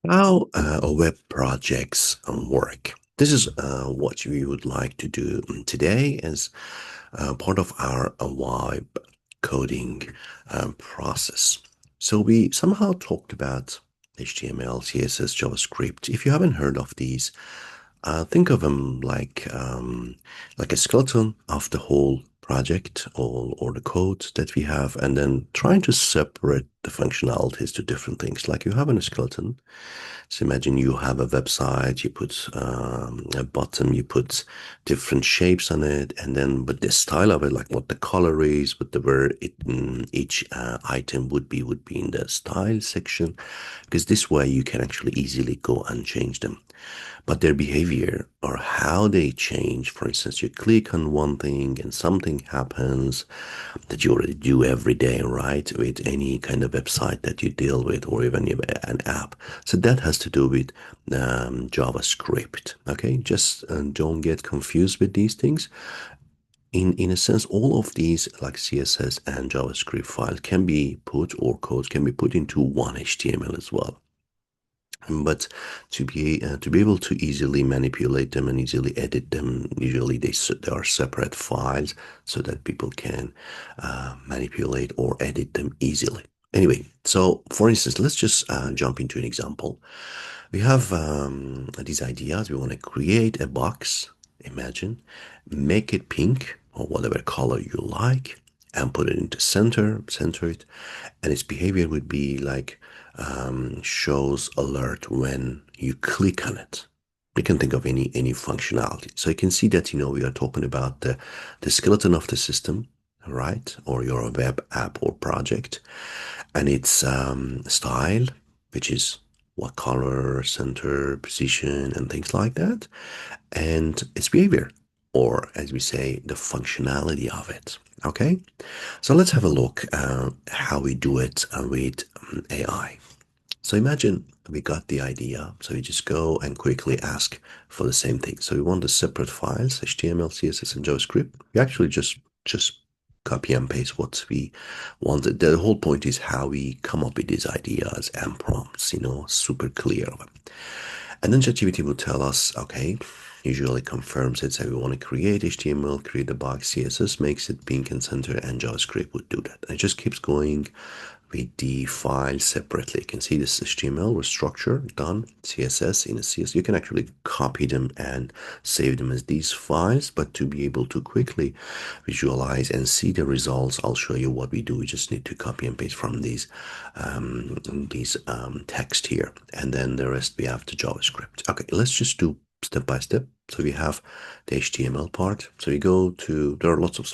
How web projects work. This is what we would like to do today as part of our web coding process. So we somehow talked about HTML, CSS, JavaScript. If you haven't heard of these, think of them like a skeleton of the whole project or the code that we have, and then trying to separate the functionalities to different things. Like you have in a skeleton, so imagine you have a website, you put a button, you put different shapes on it, and then with the style of it, like what the color is, what the where each item would be in the style section, because this way you can actually easily go and change them. But their behavior or how they change, for instance, you click on one thing and something happens that you already do every day, right? With any kind of website that you deal with or even an app. So that has to do with JavaScript. Okay, just don't get confused with these things. In a sense, all of these like CSS and JavaScript files can be put or codes can be put into one HTML as well. But to be able to easily manipulate them and easily edit them, usually they are separate files so that people can manipulate or edit them easily. Anyway, so for instance, let's just jump into an example. We have these ideas. We want to create a box. Imagine, make it pink or whatever color you like, and put it into center it, and its behavior would be like shows alert when you click on it. You can think of any functionality. So you can see that we are talking about the skeleton of the system, right? Or your web app or project, and its style, which is what color, center, position, and things like that, and its behavior, or as we say, the functionality of it. Okay, so let's have a look how we do it with AI. So imagine we got the idea. So we just go and quickly ask for the same thing. So we want the separate files, HTML, CSS, and JavaScript. We actually just copy and paste what we want. The whole point is how we come up with these ideas and prompts, super clear. And then ChatGPT will tell us, okay, usually confirms it. So we want to create HTML, create the box, CSS makes it pink and center, and JavaScript would do that. And it just keeps going with the file separately. You can see this HTML with structure done, CSS in a CSS. You can actually copy them and save them as these files, but to be able to quickly visualize and see the results, I'll show you what we do. We just need to copy and paste from these text here, and then the rest we have the JavaScript. Okay, let's just do step by step. So we have the HTML part. So you go to, there are lots of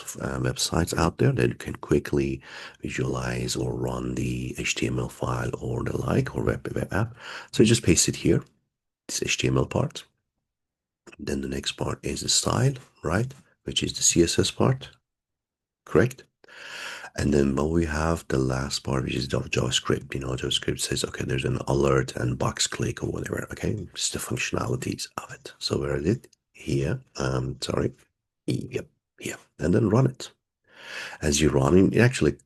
websites out there that you can quickly visualize or run the HTML file or the like or web app. So you just paste it here, this HTML part. Then the next part is the style, right? Which is the CSS part, correct? And then but we have the last part, which is JavaScript. JavaScript says, okay, there's an alert and box click or whatever. Okay, it's the functionalities of it. So where is it? Here. Sorry. Yep, here. And then run it. As you run, it actually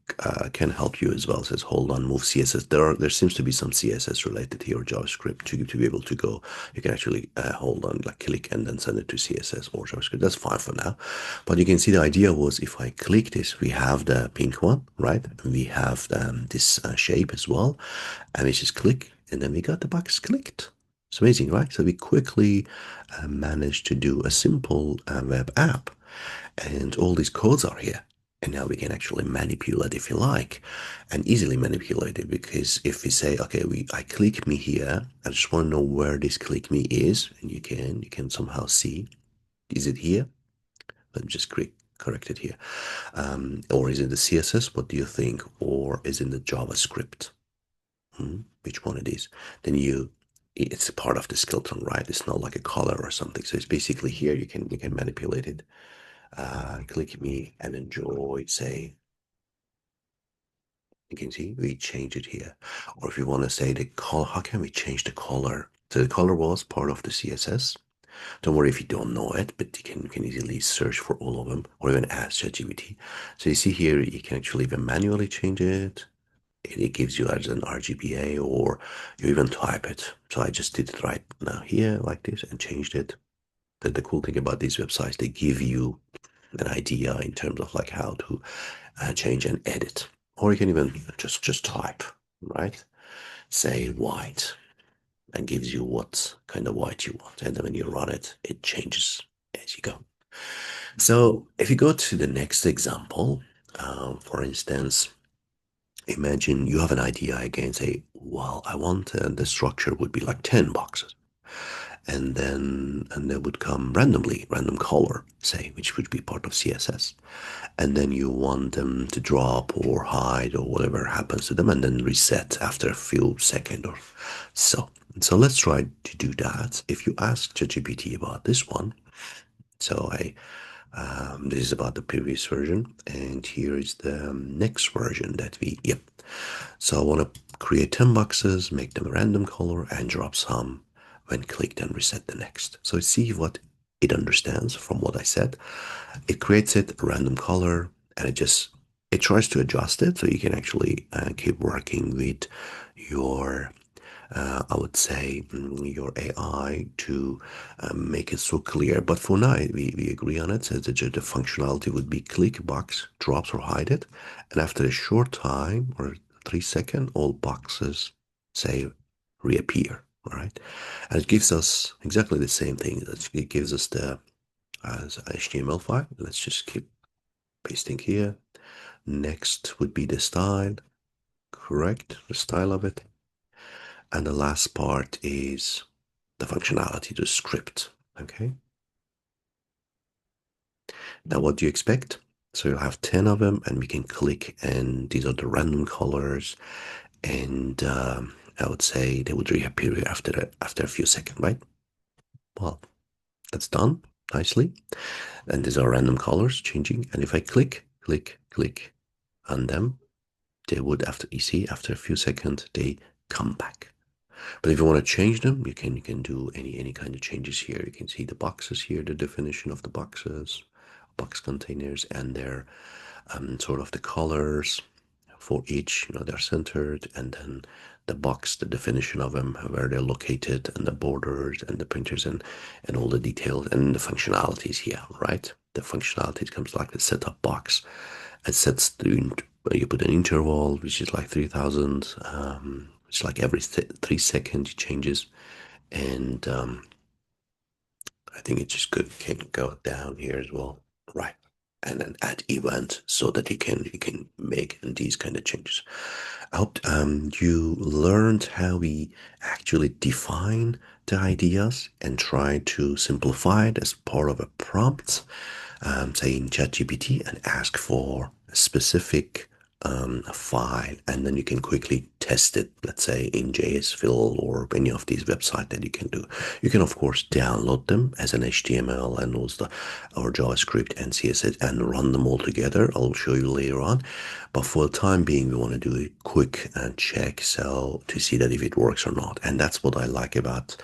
can help you as well. It says hold on, move CSS. There seems to be some CSS related here, JavaScript to be able to go. You can actually hold on, like click and then send it to CSS or JavaScript. That's fine for now. But you can see the idea was if I click this, we have the pink one, right? We have this shape as well, and we just click, and then we got the box clicked. It's amazing, right? So we quickly managed to do a simple web app, and all these codes are here. And now we can actually manipulate if you like, and easily manipulate it, because if we say, okay, I click me here, I just want to know where this click me is, and you can somehow see, is it here? Let me just correct it here. Or is it the CSS? What do you think? Or is it the JavaScript? Which one it is? Then it's a part of the skeleton, right? It's not like a color or something. So it's basically here. You can manipulate it. Click me and enjoy. Say, you can see we change it here. Or if you want to say the color, how can we change the color? So the color was part of the CSS. Don't worry if you don't know it, but you can easily search for all of them or even ask ChatGPT. So you see here, you can actually even manually change it. it gives you as an RGBA, or you even type it. So I just did it right now here like this and changed it. The cool thing about these websites, they give you an idea in terms of like how to change and edit, or you can even just type, right? Say white, and gives you what kind of white you want, and then when you run it, it changes as you go. So if you go to the next example, for instance, imagine you have an idea again, say, well, I want the structure would be like 10 boxes. And there would come randomly, random color, say, which would be part of CSS. And then you want them to drop or hide or whatever happens to them, and then reset after a few seconds or so. So let's try to do that. If you ask ChatGPT about this one, so this is about the previous version, and here is the next version that yep. So I want to create 10 boxes, make them a random color, and drop some when clicked and reset the next. So see what it understands from what I said. It creates it a random color, and it tries to adjust it so you can actually keep working with your I would say your AI to make it so clear. But for now, we agree on it. So the functionality would be click box, drops or hide it. And after a short time or 3 seconds, all boxes say reappear. All right. And it gives us exactly the same thing. It gives us the as HTML file. Let's just keep pasting here. Next would be the style, correct? The style of it. And the last part is the functionality, the script. Okay. Now, what do you expect? So you'll have 10 of them, and we can click, and these are the random colors. And I would say they would reappear after a few seconds, right? Well, that's done nicely. And these are random colors changing. And if I click on them, they would, after you see, after a few seconds, they come back. But if you want to change them, you can do any kind of changes here. You can see the boxes here, the definition of the boxes, box containers, and their sort of the colors for each. They're centered, and then the box, the definition of them, where they're located, and the borders, and the printers, and all the details, and the functionalities here, right? The functionalities comes like the setup box. It sets you put an interval, which is like 3000. It's like every 3 seconds it changes, and I think it just can go down here as well, right? And then add event so that you can make these kind of changes. I hope you learned how we actually define the ideas and try to simplify it as part of a prompt, say in ChatGPT, and ask for a specific file, and then you can quickly test it, let's say in JSFill or any of these websites that you can do. You can of course download them as an HTML and also or JavaScript and CSS and run them all together. I'll show you later on, but for the time being we want to do a quick check so to see that if it works or not. And that's what I like about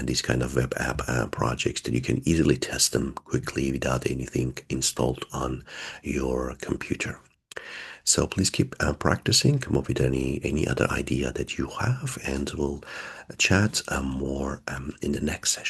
these kind of web app projects, that you can easily test them quickly without anything installed on your computer. So please keep practicing, come up with any other idea that you have, and we'll chat more in the next session.